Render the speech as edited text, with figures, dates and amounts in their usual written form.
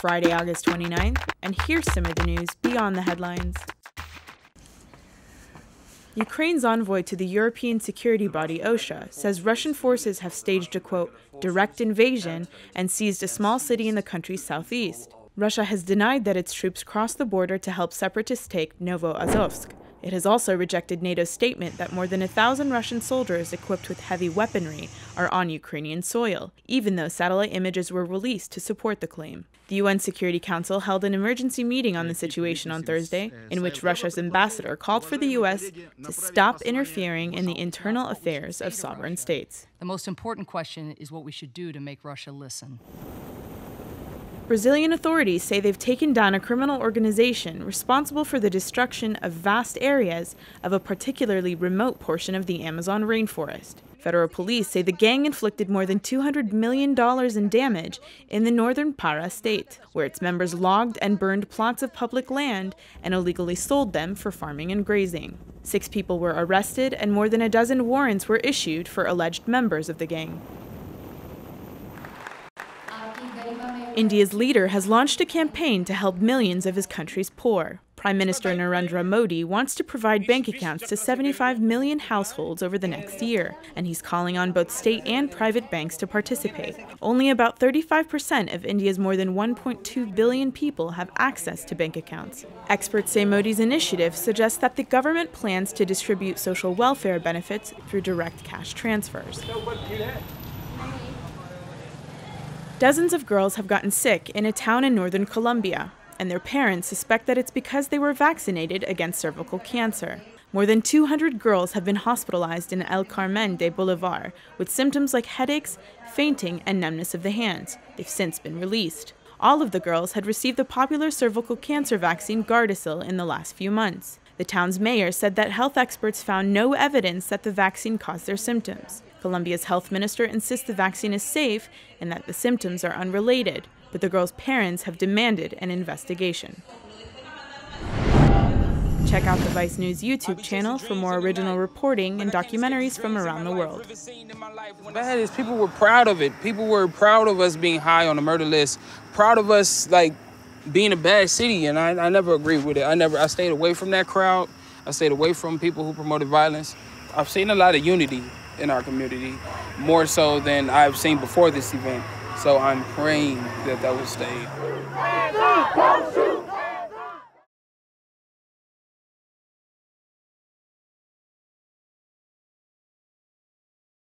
Friday, August 29th, and here's some of the news beyond the headlines. Ukraine's envoy to the European security body OSCE says Russian forces have staged a, quote, direct invasion and seized a small city in the country's southeast. Russia has denied that its troops crossed the border to help separatists take Novoazovsk. It has also rejected NATO's statement that more than 1,000 Russian soldiers equipped with heavy weaponry are on Ukrainian soil, even though satellite images were released to support the claim. The UN Security Council held an emergency meeting on the situation on Thursday, in which Russia's ambassador called for the US to stop interfering in the internal affairs of sovereign states. The most important question is what we should do to make Russia listen. Brazilian authorities say they've taken down a criminal organization responsible for the destruction of vast areas of a particularly remote portion of the Amazon rainforest. Federal police say the gang inflicted more than $200 million in damage in the northern Pará state, where its members logged and burned plots of public land and illegally sold them for farming and grazing. 6 people were arrested and more than a dozen warrants were issued for alleged members of the gang. India's leader has launched a campaign to help millions of his country's poor. Prime Minister Narendra Modi wants to provide bank accounts to 75 million households over the next year, and he's calling on both state and private banks to participate. Only about 35% of India's more than 1.2 billion people have access to bank accounts. Experts say Modi's initiative suggests that the government plans to distribute social welfare benefits through direct cash transfers. Dozens of girls have gotten sick in a town in northern Colombia, and their parents suspect that it's because they were vaccinated against cervical cancer. More than 200 girls have been hospitalized in El Carmen de Bolivar with symptoms like headaches, fainting, and numbness of the hands. They've since been released. All of the girls had received the popular cervical cancer vaccine Gardasil in the last few months. The town's mayor said that health experts found no evidence that the vaccine caused their symptoms. Colombia's health minister insists the vaccine is safe and that the symptoms are unrelated, but the girls' parents have demanded an investigation. Check out the VICE News YouTube channel for more original reporting and documentaries from around the world. Bad is people were proud of it. People were proud of us being high on the murder list, proud of us like being a bad city, and I never agreed with it. I stayed away from that crowd. I stayed away from people who promoted violence. I've seen a lot of unity in our community, more so than I've seen before this event. So I'm praying that that will stay.